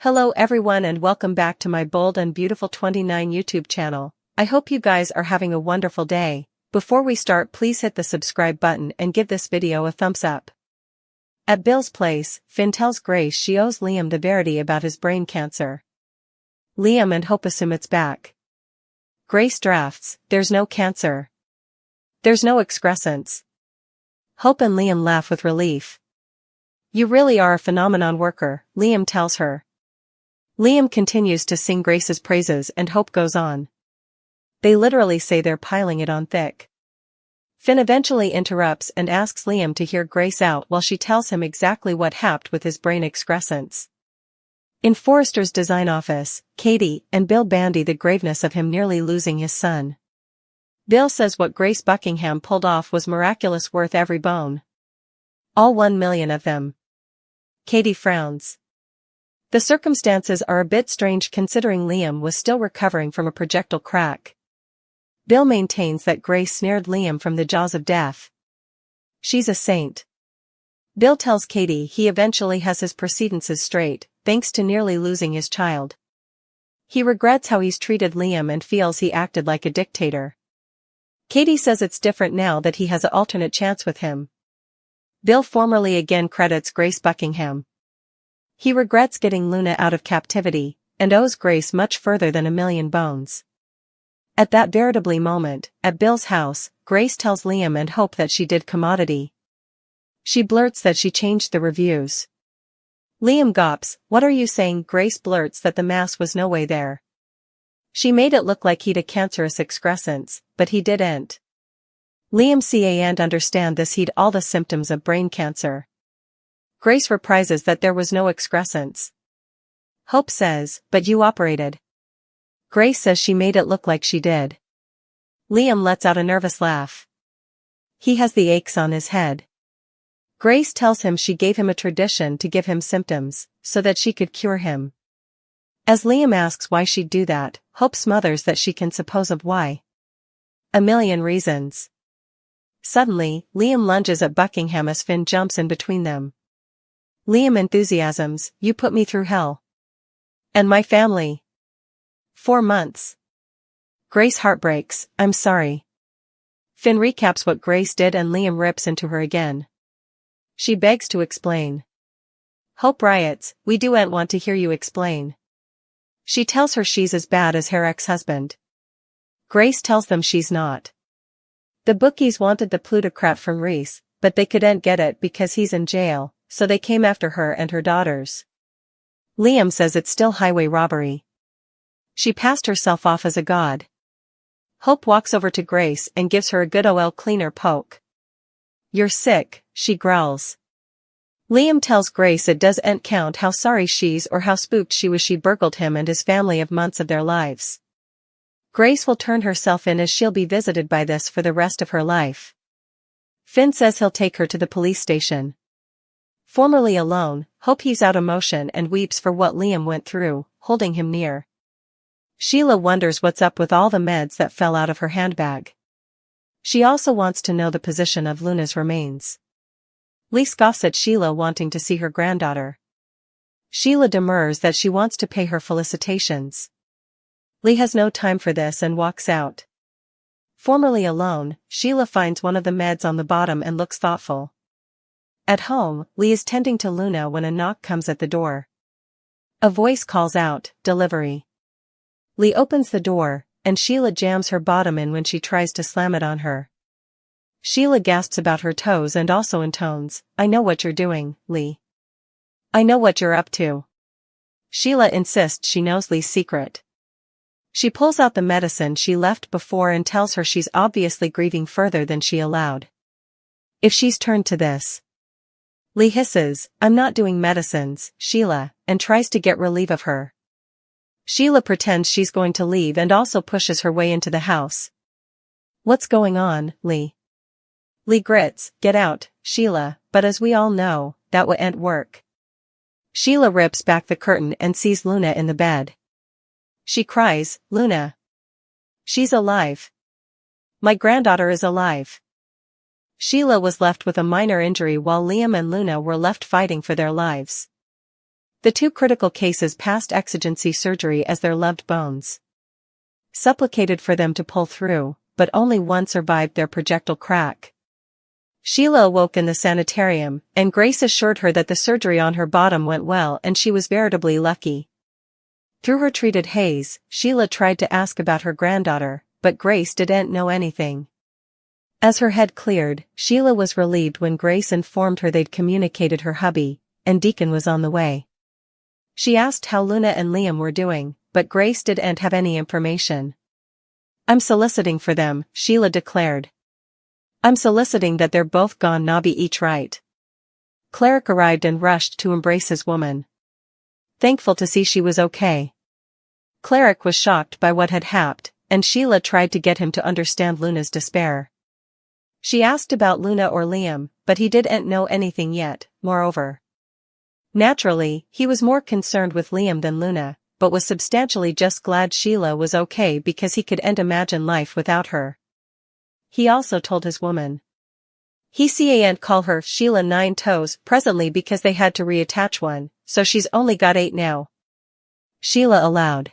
Hello everyone and welcome back to my Bold and Beautiful 29 YouTube channel. I hope you guys are having a wonderful day. Before we start, please hit the subscribe button and give this video a thumbs up. At Bill's place, Finn tells Grace she owes Liam the verity about his brain cancer. Liam and Hope assume it's back. Grace drafts, "There's no cancer. There's no excrescence." Hope and Liam laugh with relief. "You really are a phenomenon worker," Liam tells her. Liam continues to sing Grace's praises and Hope goes on. They literally say they're piling it on thick. Finn eventually interrupts and asks Liam to hear Grace out while she tells him exactly what happened with his brain excrescence. In Forrester's design office, Katie and Bill bandy the graveness of him nearly losing his son. Bill says what Grace Buckingham pulled off was miraculous, worth every bone. All 1 million of them. Katie frowns. The circumstances are a bit strange considering Liam was still recovering from a projectile crack. Bill maintains that Grace snared Liam from the jaws of death. She's a saint. Bill tells Katie he eventually has his proceedances straight, thanks to nearly losing his child. He regrets how he's treated Liam and feels he acted like a dictator. Katie says it's different now that he has an alternate chance with him. Bill formally again credits Grace Buckingham. He regrets getting Luna out of captivity, and owes Grace much further than 1 million bones. At that veritably moment, at Bill's house, Grace tells Liam and Hope that she did commodity. She blurts that she changed the reviews. Liam gawps, "What are you saying?" Grace blurts that the mass was no way there. She made it look like he'd a cancerous excrescence, but he didn't. Liam can't understand this, he'd all the symptoms of brain cancer. Grace reprises that there was no excrescence. Hope says, "But you operated." Grace says she made it look like she did. Liam lets out a nervous laugh. He has the aches on his head. Grace tells him she gave him a tradition to give him symptoms, so that she could cure him. As Liam asks why she'd do that, Hope smothers that she can suppose of why. 1 million reasons. Suddenly, Liam lunges at Buckingham as Finn jumps in between them. Liam enthusiasms, "You put me through hell. And my family. 4 months. Grace heartbreaks, "I'm sorry." Finn recaps what Grace did and Liam rips into her again. She begs to explain. Hope riots, "We don't want to hear you explain." She tells her she's as bad as her ex-husband. Grace tells them she's not. The bookies wanted the plutocrat from Reese, but they couldn't get it because he's in jail, so they came after her and her daughters. Liam says it's still highway robbery. She passed herself off as a god. Hope walks over to Grace and gives her a good oil cleaner poke. "You're sick," she growls. Liam tells Grace it doesn't count how sorry she's or how spooked she was she burgled him and his family of months of their lives. Grace will turn herself in as she'll be visited by this for the rest of her life. Finn says he'll take her to the police station. Formerly alone, Hope heaves out emotion and weeps for what Liam went through, holding him near. Sheila wonders what's up with all the meds that fell out of her handbag. She also wants to know the position of Luna's remains. Lee scoffs at Sheila wanting to see her granddaughter. Sheila demurs that she wants to pay her felicitations. Lee has no time for this and walks out. Formerly alone, Sheila finds one of the meds on the bottom and looks thoughtful. At home, Lee is tending to Luna when a knock comes at the door. A voice calls out, "Delivery." Lee opens the door, and Sheila jams her bottom in when she tries to slam it on her. Sheila gasps about her toes and also intones, "I know what you're doing, Lee. I know what you're up to." Sheila insists she knows Lee's secret. She pulls out the medicine she left before and tells her she's obviously grieving further than she allowed. If she's turned to this. Lee hisses, "I'm not doing medicines, Sheila," and tries to get relief of her. Sheila pretends she's going to leave and also pushes her way into the house. "What's going on, Lee?" Lee grits, "Get out, Sheila," but as we all know, that won't work. Sheila rips back the curtain and sees Luna in the bed. She cries, "Luna. She's alive. My granddaughter is alive." Sheila was left with a minor injury while Liam and Luna were left fighting for their lives. The two critical cases passed exigency surgery as their loved bones supplicated for them to pull through, but only one survived their projectile crack. Sheila awoke in the sanitarium, and Grace assured her that the surgery on her bottom went well and she was veritably lucky. Through her treated haze, Sheila tried to ask about her granddaughter, but Grace didn't know anything. As her head cleared, Sheila was relieved when Grace informed her they'd communicated her hubby, and Deacon was on the way. She asked how Luna and Liam were doing, but Grace didn't have any information. "I'm soliciting for them," Sheila declared. "I'm soliciting that they're both gone Nobby each right." Cleric arrived and rushed to embrace his woman. Thankful to see she was okay. Cleric was shocked by what had happened, and Sheila tried to get him to understand Luna's despair. She asked about Luna or Liam, but he didn't know anything yet. Moreover, naturally, he was more concerned with Liam than Luna, but was substantially just glad Sheila was okay because he couldn't imagine life without her. He also told his woman he can't call her Sheila 9 toes presently because they had to reattach one, so she's only got 8 now. Sheila allowed.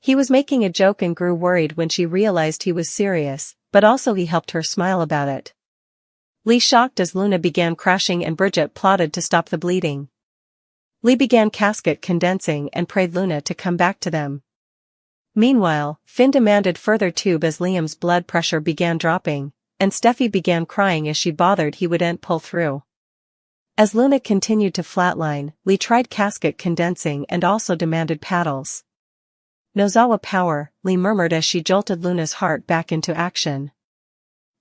He was making a joke and grew worried when she realized he was serious, but also he helped her smile about it. Lee shocked as Luna began crashing and Bridget plotted to stop the bleeding. Lee began casket condensing and prayed Luna to come back to them. Meanwhile, Finn demanded further tube as Liam's blood pressure began dropping, and Steffi began crying as she bothered he wouldn't pull through. As Luna continued to flatline, Lee tried casket condensing and also demanded paddles. "Nozawa power," Lee murmured as she jolted Luna's heart back into action.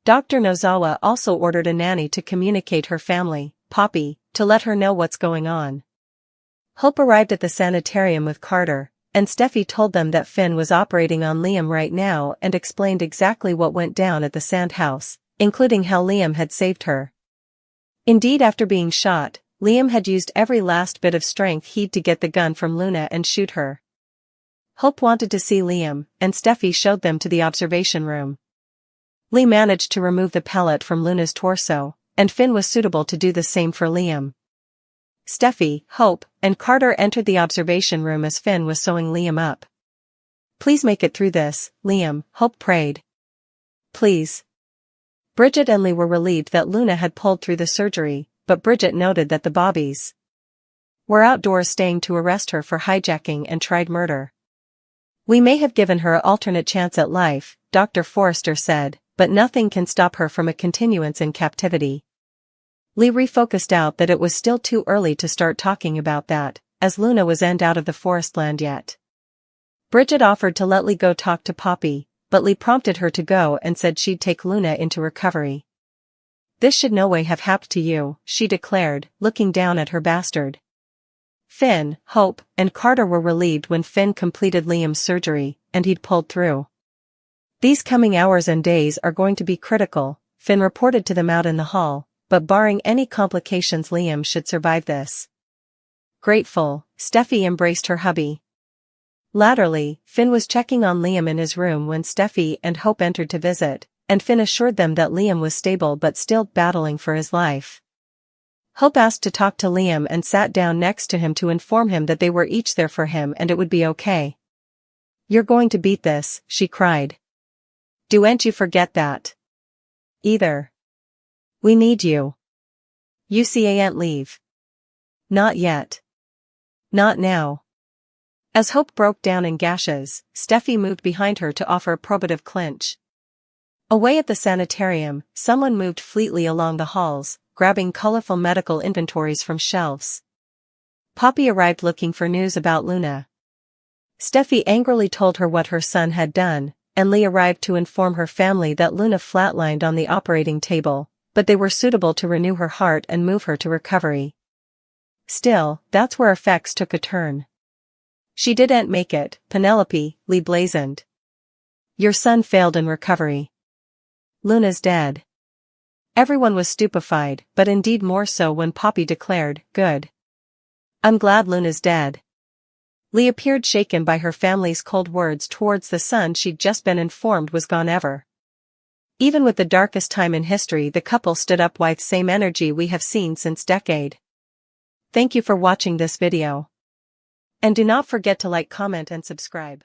Dr. Nozawa also ordered a nanny to communicate her family, Poppy, to let her know what's going on. Hope arrived at the sanitarium with Carter, and Steffi told them that Finn was operating on Liam right now and explained exactly what went down at the sand house, including how Liam had saved her. Indeed, after being shot, Liam had used every last bit of strength he'd to get the gun from Luna and shoot her. Hope wanted to see Liam, and Steffi showed them to the observation room. Lee managed to remove the pellet from Luna's torso, and Finn was suitable to do the same for Liam. Steffi, Hope, and Carter entered the observation room as Finn was sewing Liam up. "Please make it through this, Liam," Hope prayed. "Please." Bridget and Lee were relieved that Luna had pulled through the surgery, but Bridget noted that the Bobbies were outdoors staying to arrest her for hijacking and tried murder. "We may have given her an alternate chance at life," Dr. Forrester said, "but nothing can stop her from a continuance in captivity." Lee refocused out that it was still too early to start talking about that, as Luna wasn't out of the forest land yet. Bridget offered to let Lee go talk to Poppy, but Lee prompted her to go and said she'd take Luna into recovery. "This should no way have happened to you," she declared, looking down at her bastard. Finn, Hope, and Carter were relieved when Finn completed Liam's surgery, and he'd pulled through. "These coming hours and days are going to be critical," Finn reported to them out in the hall, "but barring any complications Liam should survive this." Grateful, Steffi embraced her hubby. Latterly, Finn was checking on Liam in his room when Steffi and Hope entered to visit, and Finn assured them that Liam was stable but still battling for his life. Hope asked to talk to Liam and sat down next to him to inform him that they were each there for him and it would be okay. "You're going to beat this," she cried. "Don't you forget that. Either. We need you. You can't leave. Not yet. Not now." As Hope broke down in gashes, Steffi moved behind her to offer a probative clinch. Away at the sanitarium, someone moved fleetly along the halls, grabbing colorful medical inventories from shelves. Poppy arrived looking for news about Luna. Steffi angrily told her what her son had done, and Lee arrived to inform her family that Luna flatlined on the operating table, but they were suitable to renew her heart and move her to recovery. Still, that's where effects took a turn. "She didn't make it, Penelope," Lee blazoned. "Your son failed in recovery. Luna's dead." Everyone was stupefied, but indeed more so when Poppy declared, "Good. I'm glad Luna's dead." Lee appeared shaken by her family's cold words towards the son she'd just been informed was gone ever. Even with the darkest time in history, the couple stood up with same energy we have seen since decade. Thank you for watching this video. And do not forget to like, comment and subscribe.